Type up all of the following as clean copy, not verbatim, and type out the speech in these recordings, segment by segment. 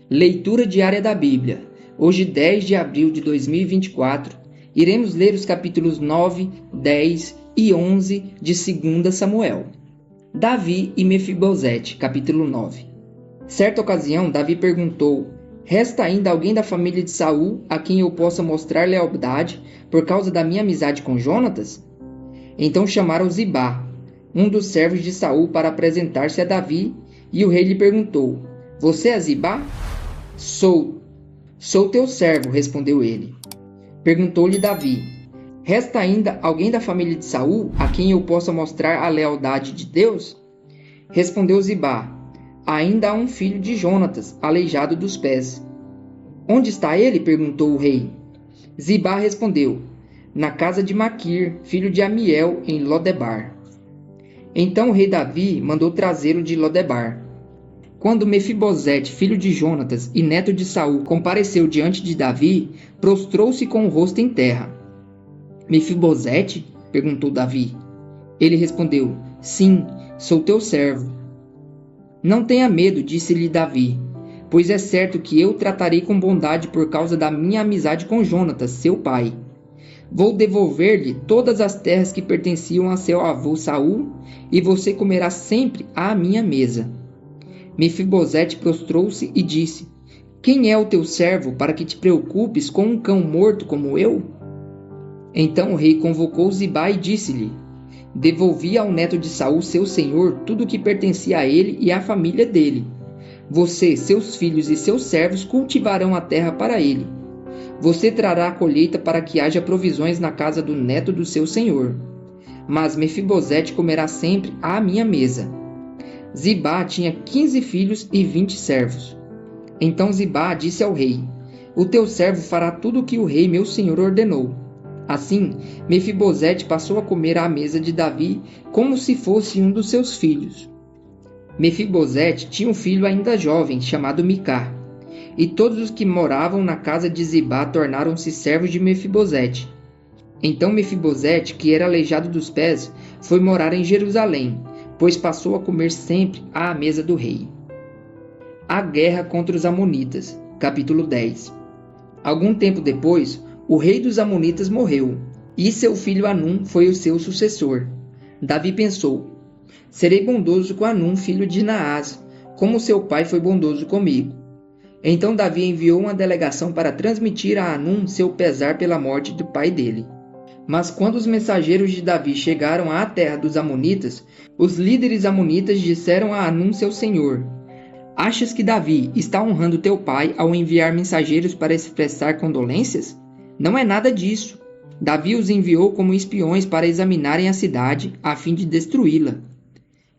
Leitura diária da Bíblia. Hoje, 10 de abril de 2024, iremos ler os capítulos 9, 10 e 11 de 2 Samuel. Davi e Mefibosete, capítulo 9. Certa ocasião, Davi perguntou: resta ainda alguém da família de Saul a quem eu possa mostrar lealdade por causa da minha amizade com Jonatas? Então chamaram Zibá, um dos servos de Saul, para apresentar-se a Davi, e o rei lhe perguntou: você é Zibá? Sou teu servo, respondeu ele. Perguntou-lhe Davi: resta ainda alguém da família de Saul a quem eu possa mostrar a lealdade de Deus? Respondeu Zibá: ainda há um filho de Jonatas, aleijado dos pés. Onde está ele? Perguntou o rei. Zibá respondeu: na casa de Maquir, filho de Amiel, em Lodebar. Então o rei Davi mandou trazê-lo de Lodebar. Quando Mefibosete, filho de Jonatas e neto de Saul, compareceu diante de Davi, prostrou-se com o rosto em terra. Mefibosete? Perguntou Davi. Ele respondeu: sim, sou teu servo. Não tenha medo, disse-lhe Davi, pois é certo que eu o tratarei com bondade por causa da minha amizade com Jonatas, seu pai. Vou devolver-lhe todas as terras que pertenciam a seu avô Saul, e você comerá sempre à minha mesa. Mefibosete prostrou-se e disse: quem é o teu servo para que te preocupes com um cão morto como eu? Então o rei convocou Zibá e disse-lhe: devolvi ao neto de Saul, seu senhor, tudo o que pertencia a ele e à família dele. Você, seus filhos e seus servos cultivarão a terra para ele. Você trará a colheita para que haja provisões na casa do neto do seu senhor. Mas Mefibosete comerá sempre à minha mesa. Zibá tinha 15 filhos e 20 servos. Então Zibá disse ao rei: o teu servo fará tudo o que o rei meu senhor ordenou. Assim, Mefibosete passou a comer à mesa de Davi como se fosse um dos seus filhos. Mefibosete tinha um filho ainda jovem, chamado Micá. E todos os que moravam na casa de Zibá tornaram-se servos de Mefibosete. Então Mefibosete, que era aleijado dos pés, foi morar em Jerusalém, pois passou a comer sempre à mesa do rei. A guerra contra os Amonitas, capítulo 10. Algum tempo depois, o rei dos Amonitas morreu, e seu filho Anum foi o seu sucessor. Davi pensou: serei bondoso com Anum, filho de Naás, como seu pai foi bondoso comigo. Então Davi enviou uma delegação para transmitir a Anum seu pesar pela morte do pai dele. Mas quando os mensageiros de Davi chegaram à terra dos Amonitas, os líderes amonitas disseram a Anum, seu senhor: achas que Davi está honrando teu pai ao enviar mensageiros para expressar condolências? Não é nada disso. Davi os enviou como espiões para examinarem a cidade, a fim de destruí-la.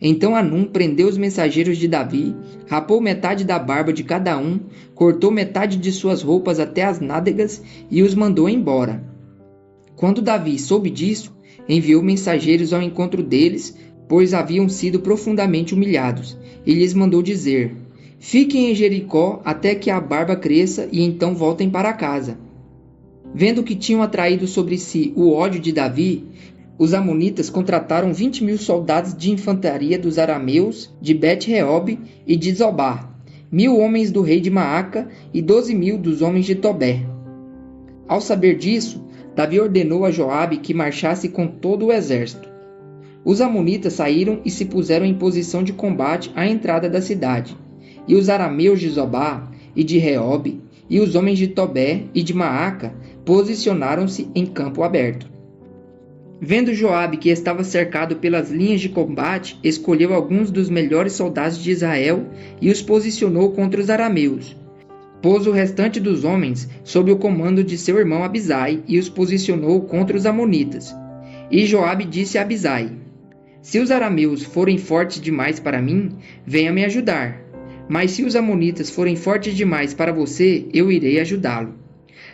Então Anum prendeu os mensageiros de Davi, rapou metade da barba de cada um, cortou metade de suas roupas até as nádegas e os mandou embora. Quando Davi soube disso, enviou mensageiros ao encontro deles, pois haviam sido profundamente humilhados, e lhes mandou dizer: fiquem em Jericó até que a barba cresça e então voltem para casa. Vendo que tinham atraído sobre si o ódio de Davi, os amonitas contrataram 20.000 soldados de infantaria dos arameus, de Bet-Reob e de Zobá, 1.000 homens do rei de Maaca e 12.000 dos homens de Tobé. Ao saber disso, Davi ordenou a Joabe que marchasse com todo o exército. Os amonitas saíram e se puseram em posição de combate à entrada da cidade, e os arameus de Zobá e de Reob e os homens de Tobé e de Maaca posicionaram-se em campo aberto. Vendo Joabe que estava cercado pelas linhas de combate, escolheu alguns dos melhores soldados de Israel e os posicionou contra os arameus. Pôs o restante dos homens sob o comando de seu irmão Abisai e os posicionou contra os amonitas. E Joabe disse a Abisai: se os arameus forem fortes demais para mim, venha me ajudar. Mas se os amonitas forem fortes demais para você, eu irei ajudá-lo.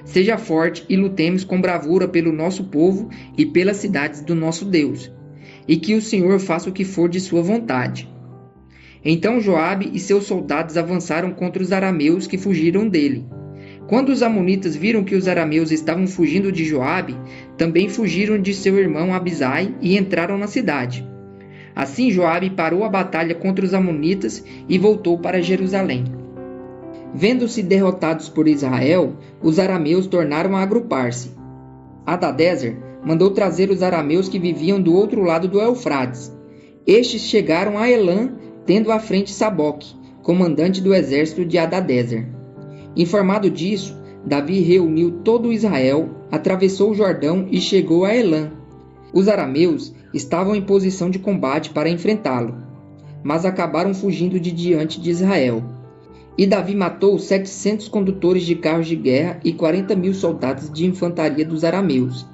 Seja forte e lutemos com bravura pelo nosso povo e pelas cidades do nosso Deus, e que o Senhor faça o que for de sua vontade. Então Joabe e seus soldados avançaram contra os arameus que fugiram dele. Quando os amonitas viram que os arameus estavam fugindo de Joabe, também fugiram de seu irmão Abisai e entraram na cidade. Assim Joabe parou a batalha contra os amonitas e voltou para Jerusalém. Vendo-se derrotados por Israel, os arameus tornaram a agrupar-se. Hadadezer mandou trazer os arameus que viviam do outro lado do Eufrates. Estes chegaram a Elã, tendo à frente Saboque, comandante do exército de Hadadezer. Informado disso, Davi reuniu todo o Israel, atravessou o Jordão e chegou a Elã. Os arameus estavam em posição de combate para enfrentá-lo, mas acabaram fugindo de diante de Israel. E Davi matou 700 condutores de carros de guerra e 40.000 soldados de infantaria dos arameus.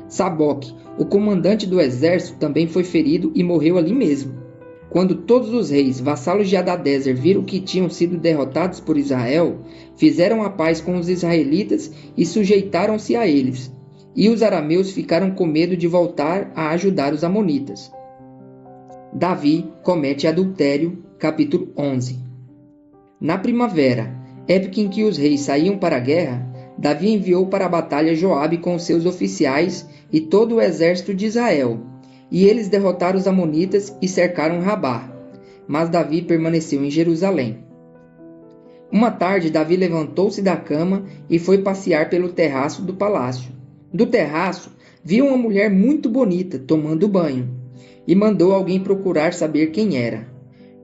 Saboque, o comandante do exército, também foi ferido e morreu ali mesmo. Quando todos os reis, vassalos de Hadadezer, viram que tinham sido derrotados por Israel, fizeram a paz com os israelitas e sujeitaram-se a eles. E os arameus ficaram com medo de voltar a ajudar os amonitas. Davi comete adultério, capítulo 11. Na primavera, época em que os reis saíam para a guerra, Davi enviou para a batalha Joabe com os seus oficiais e todo o exército de Israel, e eles derrotaram os amonitas e cercaram Rabá. Mas Davi permaneceu em Jerusalém. Uma tarde, Davi levantou-se da cama e foi passear pelo terraço do palácio. Do terraço, viu uma mulher muito bonita tomando banho, e mandou alguém procurar saber quem era.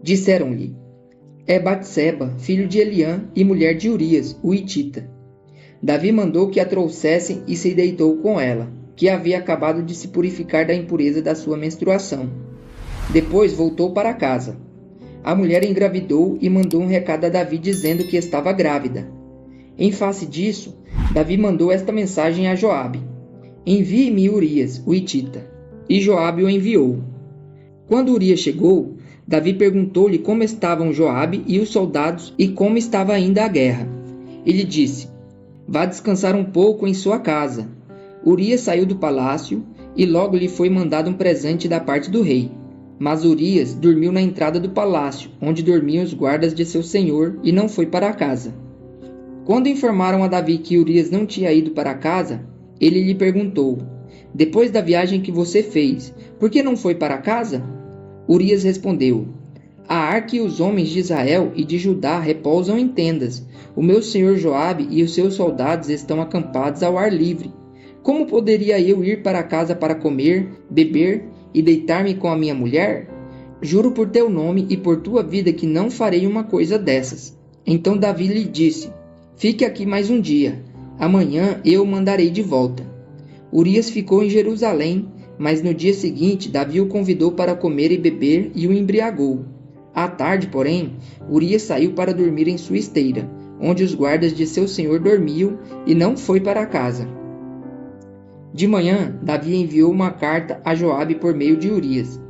Disseram-lhe: é Batseba, filho de Eliã e mulher de Urias, o hitita. Davi mandou que a trouxessem e se deitou com ela, que havia acabado de se purificar da impureza da sua menstruação. Depois voltou para casa. A mulher engravidou e mandou um recado a Davi dizendo que estava grávida. Em face disso, Davi mandou esta mensagem a Joabe: envie-me Urias, o hitita. E Joabe o enviou. Quando Urias chegou, Davi perguntou-lhe como estavam Joabe e os soldados e como estava ainda a guerra. Ele disse: vá descansar um pouco em sua casa. Urias saiu do palácio e logo lhe foi mandado um presente da parte do rei. Mas Urias dormiu na entrada do palácio, onde dormiam os guardas de seu senhor, e não foi para casa. Quando informaram a Davi que Urias não tinha ido para casa, ele lhe perguntou: depois da viagem que você fez, por que não foi para casa? Urias respondeu: a arca e os homens de Israel e de Judá repousam em tendas. O meu senhor Joabe e os seus soldados estão acampados ao ar livre. Como poderia eu ir para casa para comer, beber e deitar-me com a minha mulher? Juro por teu nome e por tua vida que não farei uma coisa dessas. Então Davi lhe disse: fique aqui mais um dia. Amanhã eu o mandarei de volta. Urias ficou em Jerusalém, mas no dia seguinte Davi o convidou para comer e beber e o embriagou. À tarde, porém, Urias saiu para dormir em sua esteira, onde os guardas de seu senhor dormiam, e não foi para casa. De manhã, Davi enviou uma carta a Joabe por meio de Urias.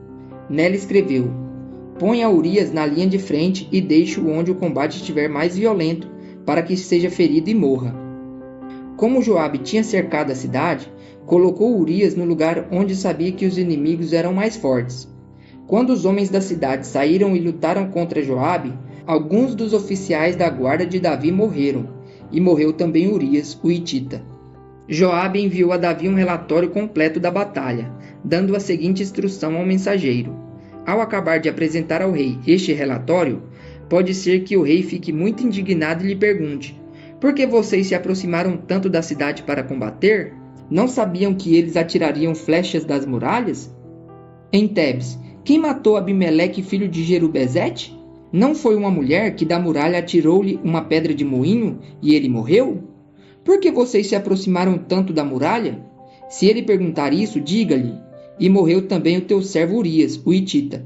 Nela escreveu: ponha Urias na linha de frente e deixe-o onde o combate estiver mais violento, para que seja ferido e morra. Como Joabe tinha cercado a cidade, colocou Urias no lugar onde sabia que os inimigos eram mais fortes. Quando os homens da cidade saíram e lutaram contra Joabe, alguns dos oficiais da guarda de Davi morreram, e morreu também Urias, o hitita. Joabe enviou a Davi um relatório completo da batalha, dando a seguinte instrução ao mensageiro: ao acabar de apresentar ao rei este relatório, pode ser que o rei fique muito indignado e lhe pergunte: por que vocês se aproximaram tanto da cidade para combater? Não sabiam que eles atirariam flechas das muralhas? Em Tebes, quem matou Abimeleque, filho de Jerubezete? Não foi uma mulher que da muralha atirou-lhe uma pedra de moinho e ele morreu? Por que vocês se aproximaram tanto da muralha? Se ele perguntar isso, diga-lhe: e morreu também o teu servo Urias, o hitita.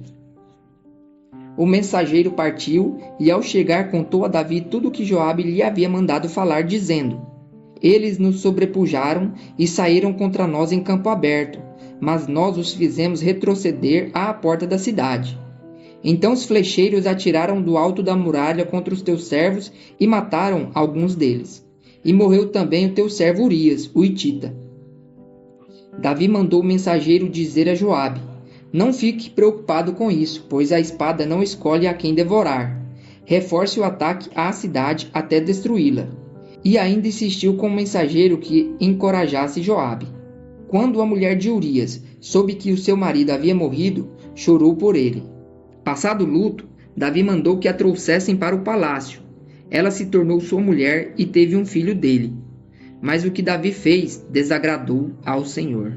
O mensageiro partiu e ao chegar contou a Davi tudo o que Joabe lhe havia mandado falar, dizendo: eles nos sobrepujaram e saíram contra nós em campo aberto, mas nós os fizemos retroceder à porta da cidade. Então os flecheiros atiraram do alto da muralha contra os teus servos e mataram alguns deles. E morreu também o teu servo Urias, o hitita. Davi mandou o mensageiro dizer a Joabe: não fique preocupado com isso, pois a espada não escolhe a quem devorar. Reforce o ataque à cidade até destruí-la. E ainda insistiu com o mensageiro que encorajasse Joabe. Quando a mulher de Urias soube que o seu marido havia morrido, chorou por ele. Passado o luto, Davi mandou que a trouxessem para o palácio. ela se tornou sua mulher e teve um filho dele. Mas o que Davi fez desagradou ao Senhor.